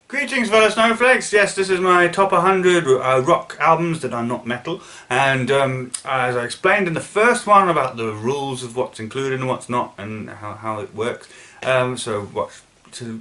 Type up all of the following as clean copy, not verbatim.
Greetings fellow snowflakes, yes this is my top 100 rock albums that are not metal, and as I explained in the first one about the rules of what's included and what's not and how it works, so watch to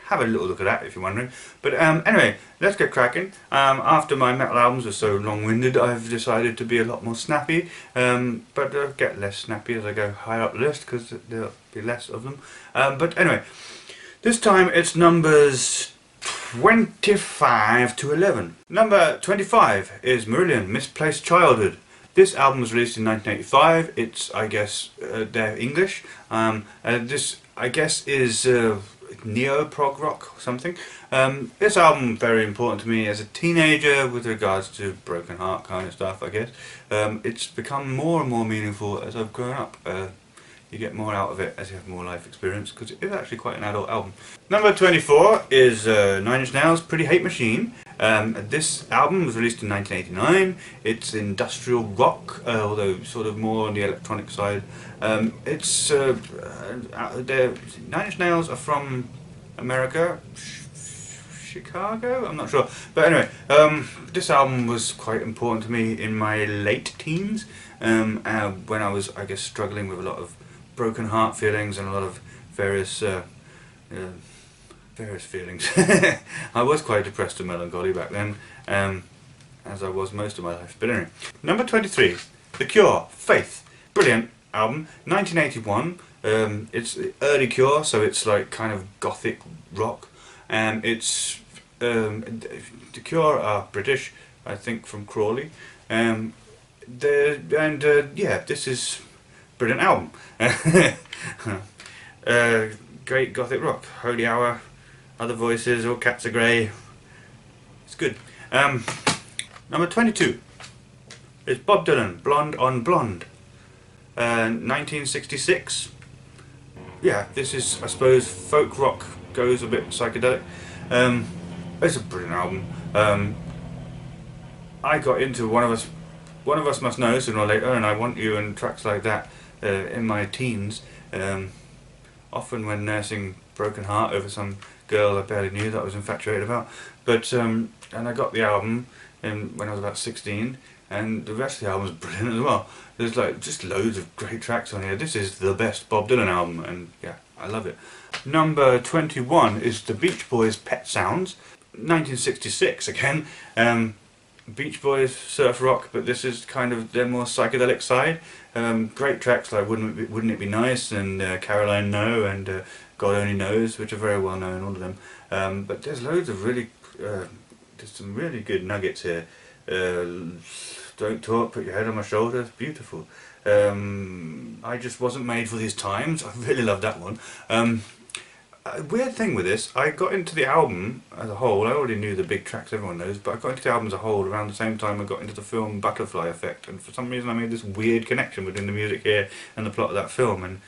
have a little look at that if you're wondering. But anyway, let's get cracking. After my metal albums were so long-winded, I've decided to be a lot more snappy, but I'll get less snappy as I go higher up the list because there'll be less of them. But anyway, this time it's numbers 25 to 11. Number 25 is Marillion, Misplaced Childhood. This album was released in 1985. It's, I guess, they're English. This, I guess, is neo-prog rock or something. This album very important to me as a teenager with regards to Broken Heart kind of stuff, I guess. It's become more and more meaningful as I've grown up. You get more out of it as you have more life experience because it is actually quite an adult album. Number 24 is Nine Inch Nails' Pretty Hate Machine. This album was released in 1989. It's industrial rock, although sort of more on the electronic side. Nine Inch Nails are from America, Chicago? I'm not sure. But anyway, this album was quite important to me in my late teens, when I was, I guess, struggling with a lot of broken heart feelings and a lot of various feelings. I was quite depressed and melancholy back then, as I was most of my life. But anyway, number 23, The Cure, Faith. Brilliant album, 1981. It's early Cure, so it's like kind of gothic rock. It's The Cure are British, I think, from Crawley. Yeah, this is brilliant album. Great gothic rock. Holy Hour, Other Voices, All Cats Are Grey. It's good. Number 22 is Bob Dylan, Blonde on Blonde. 1966. Yeah, this is, I suppose, folk rock goes a bit psychedelic. It's a brilliant album. I got into One of Us Must Know sooner or later, and I Want You and tracks like that in my teens, often when nursing broken heart over some girl I barely knew that I was infatuated about. But and I got the album when I was about 16, and the rest of the album is brilliant as well. There's like just loads of great tracks on here. This is the best Bob Dylan album, and yeah, I love it. Number 21 is the Beach Boys' Pet Sounds, 1966 again. Beach Boys surf rock, but this is kind of their more psychedelic side. Great tracks like Wouldn't It Be Nice and Caroline No and God Only Knows, which are very well known, all of them. But there's loads of really, there's some really good nuggets here. Don't Talk, Put Your Head on My Shoulder, it's beautiful. I Just Wasn't Made for These Times, I really love that one. A weird thing with this, I got into the album as a whole. I already knew the big tracks everyone knows, but I got into the album as a whole around the same time I got into the film Butterfly Effect, and for some reason I made this weird connection between the music here and the plot of that film, and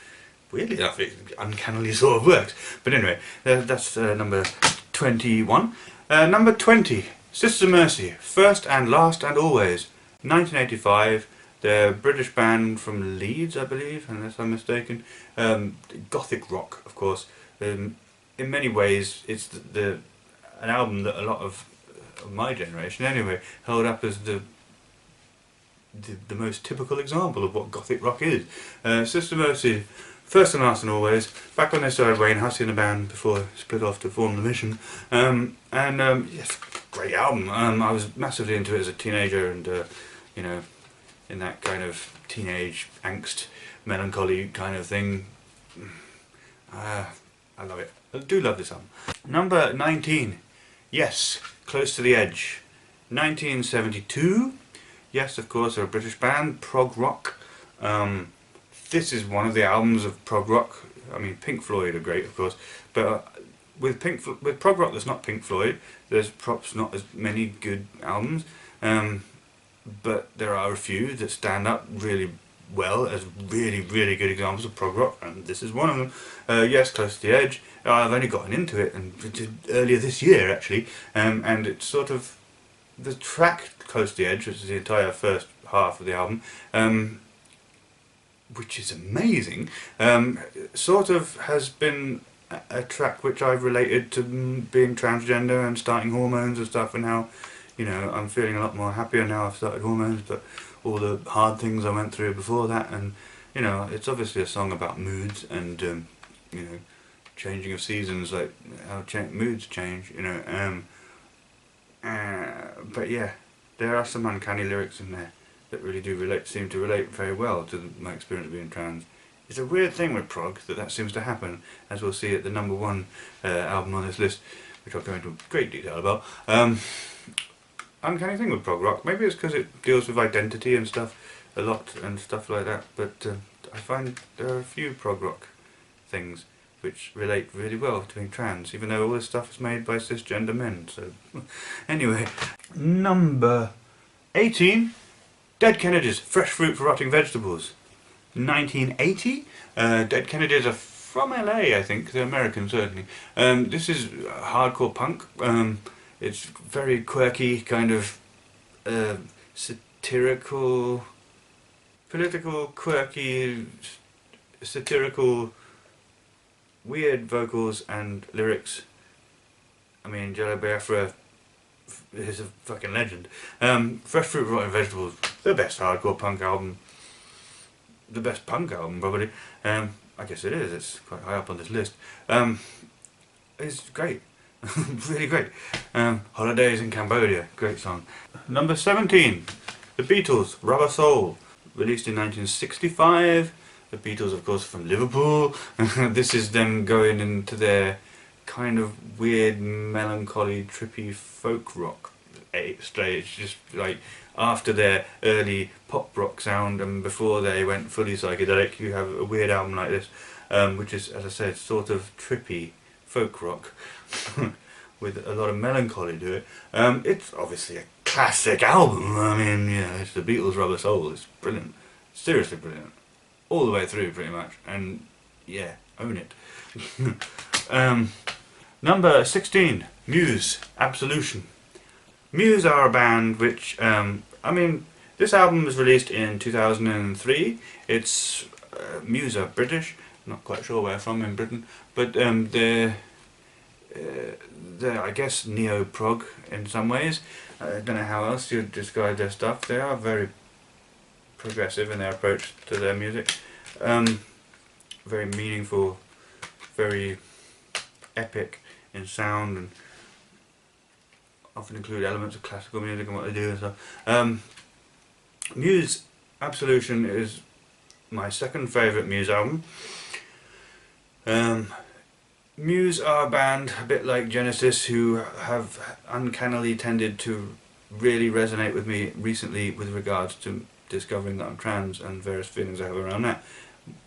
weirdly enough it uncannily sort of works. But anyway, that's number 21. Number 20, Sister Mercy, First and Last and Always, 1985. They're a British band from Leeds, I believe, unless I'm mistaken. Gothic rock, of course. In many ways, it's an album that a lot of my generation, anyway, held up as the most typical example of what gothic rock is. Sister Mercy, First and Last and Always. Back when they started Wayne Hussey in the band before they split off to form The Mission. Yes, great album. I was massively into it as a teenager, and you know, in that kind of teenage angst, melancholy kind of thing. I love it. I do love this album. Number 19, Yes, Close to the Edge, 1972. Yes, of course, they're a British band, prog rock. This is one of the albums of prog rock. I mean, Pink Floyd are great, of course, but with prog rock that's not Pink Floyd, there's perhaps not as many good albums, but there are a few that stand up really well as really, really good examples of prog rock, and this is one of them. Yes, Close to the Edge. I've only gotten into it earlier this year, actually, and it's sort of the track Close to the Edge, which is the entire first half of the album, which is amazing, sort of has been a track which I've related to being transgender and starting hormones and stuff, and how, you know, I'm feeling a lot more happier now I've started hormones, but all the hard things I went through before that. And you know, it's obviously a song about moods and you know, changing of seasons, like how moods change, you know. But yeah, there are some uncanny lyrics in there that really do seem to relate very well to my experience of being trans. It's a weird thing with prog that seems to happen, as we'll see at the #1 album on this list, which I'll go into great detail about. Uncanny thing with prog rock, maybe it's because it deals with identity and stuff a lot and stuff like that, but I find there are a few prog rock things which relate really well to being trans, even though all this stuff is made by cisgender men. So anyway, number 18, Dead Kennedys, Fresh Fruit for Rotting Vegetables. 1980. Dead Kennedys are from LA, I think. They're American, certainly. This is hardcore punk. It's very quirky, kind of satirical, political, quirky, satirical, weird vocals and lyrics. I mean, Jello Biafra is a fucking legend. Fresh Fruit for Rotting Vegetables, the best hardcore punk album. The best punk album, probably. I guess it is. It's quite high up on this list. It's great. Really great. Holidays in Cambodia, great song. Number 17, The Beatles, Rubber Soul, released in 1965. The Beatles, of course, from Liverpool. This is them going into their kind of weird, melancholy, trippy folk rock stage, just like after their early pop rock sound and before they went fully psychedelic. You have a weird album like this, which is, as I said, sort of trippy folk rock with a lot of melancholy to it. It's obviously a classic album. I mean, yeah, it's the Beatles' Rubber Soul. It's brilliant, seriously brilliant, all the way through pretty much, and yeah, own it. Number 16, Muse, Absolution. Muse are a band which, I mean, this album was released in 2003. It's, Muse are British, not quite sure where from in Britain, but they're I guess neo-prog in some ways. I don't know how else you'd describe their stuff. They are very progressive in their approach to their music. Very meaningful, very epic in sound, and often include elements of classical music and what they do and stuff. Muse Absolution is my second favourite Muse album. Muse are a band a bit like Genesis who have uncannily tended to really resonate with me recently with regards to discovering that I'm trans and various feelings I have around that,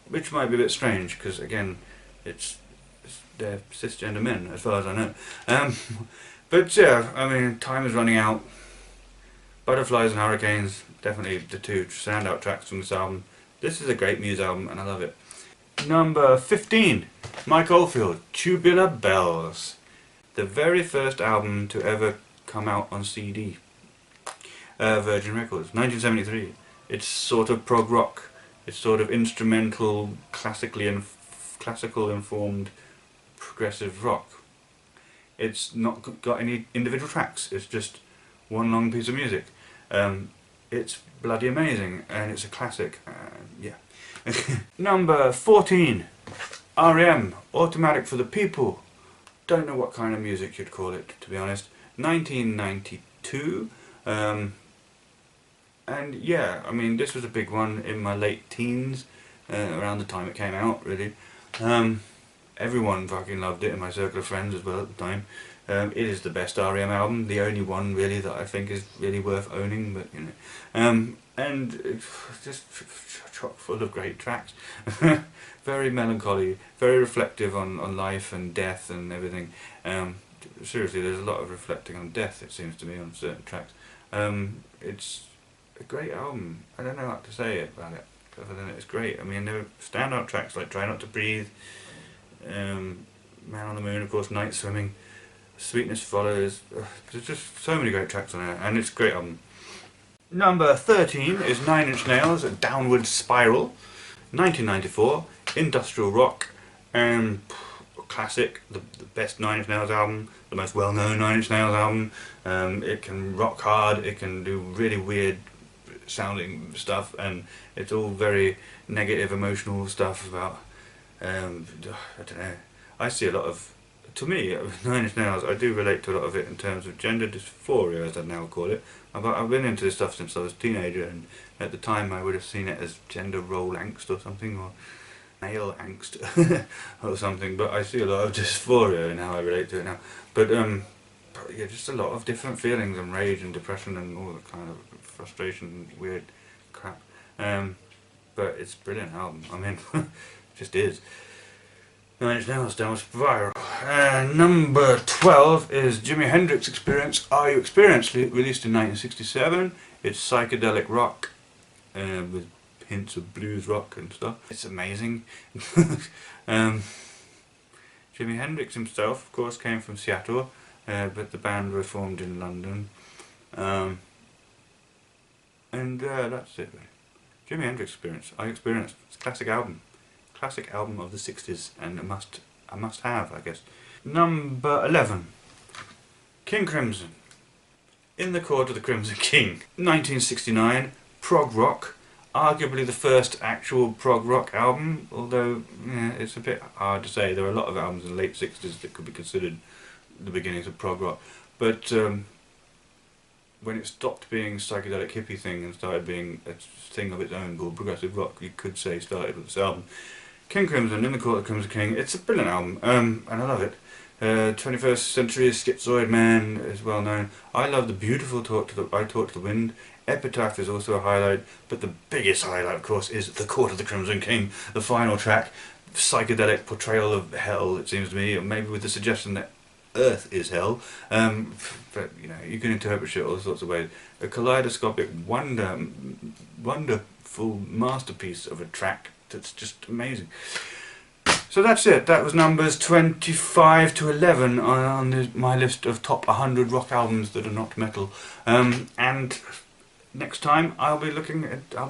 which might be a bit strange because, again, they're cisgender men as far as I know. But yeah, I mean, time is running out. Butterflies and Hurricanes, definitely the two standout tracks from this album. This is a great Muse album and I love it. Number 15, Mike Oldfield, Tubular Bells. The very first album to ever come out on CD. Virgin Records, 1973. It's sort of prog rock. It's sort of instrumental, classical informed progressive rock. It's not got any individual tracks, it's just one long piece of music. It's bloody amazing and it's a classic. Yeah. Number 14, R.E.M., Automatic for the People. Don't know what kind of music you'd call it, to be honest. 1992. And yeah, I mean, this was a big one in my late teens, around the time it came out, really. Everyone fucking loved it in my circle of friends as well at the time. It is the best R.E.M. album, the only one really that I think is really worth owning, but you know. And it's just chock full of great tracks. Very melancholy, very reflective on life and death and everything. Seriously, there's a lot of reflecting on death, it seems to me, on certain tracks. It's a great album. I don't know what to say about it, other than it's great. I mean, there are standout tracks like Try Not to Breathe, Man on the Moon, of course, Night Swimming, Sweetness Follows. There's just so many great tracks on there, and it's a great album. Number 13 is Nine Inch Nails, Downward Spiral, 1994, industrial rock, and rock classic, the best Nine Inch Nails album, the most well-known Nine Inch Nails album. It can rock hard, it can do really weird sounding stuff, and it's all very negative, emotional stuff about, I don't know, I see a lot of, to me, Nine Inch Nails, I do relate to a lot of it in terms of gender dysphoria, as I now call it. I've been into this stuff since I was a teenager, and at the time I would have seen it as gender role angst or something, or male angst or something, but I see a lot of dysphoria in how I relate to it now. But yeah, just a lot of different feelings, and rage and depression and all the kind of frustration, weird crap. But it's a brilliant album, I mean, it just is. Nine Inch Nails down Spiral. Number 12 is Jimi Hendrix Experience, Are You Experienced? Released in 1967. It's psychedelic rock with hints of blues rock and stuff. It's amazing. Jimi Hendrix himself, of course, came from Seattle, but the band were formed in London. And that's it, really. Jimi Hendrix Experience, Are You Experienced? It's a classic album. Classic album of the 60s, and a must have, I guess. Number 11. King Crimson. In the Court of the Crimson King. 1969, prog rock. Arguably the first actual prog rock album, although yeah, it's a bit hard to say. There are a lot of albums in the late 60s that could be considered the beginnings of prog rock. But when it stopped being psychedelic hippie thing and started being a thing of its own called progressive rock, you could say started with this album. King Crimson, In the Court of the Crimson King, it's a brilliant album, and I love it. 21st Century Schizoid Man is well known. I love the beautiful I Talk to the Wind. Epitaph is also a highlight, but the biggest highlight, of course, is The Court of the Crimson King, the final track. Psychedelic portrayal of hell, it seems to me, maybe with the suggestion that Earth is hell, but you know, you can interpret shit all sorts of ways. A kaleidoscopic, wonderful masterpiece of a track that's just amazing. So that's it. That was numbers 25 to 11 on my list of top 100 rock albums that are not metal. And next time I'll be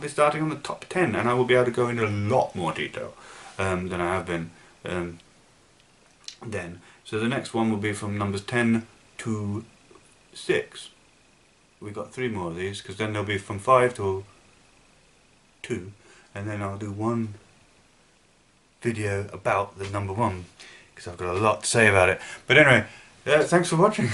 starting on the top 10, and I will be able to go into a lot more detail than I have been then. So the next one will be from numbers 10 to 6. We got 3 more of these, because then they'll be from 5 to 2, and then I'll do one video about the number 1, because I've got a lot to say about it. But anyway, thanks for watching.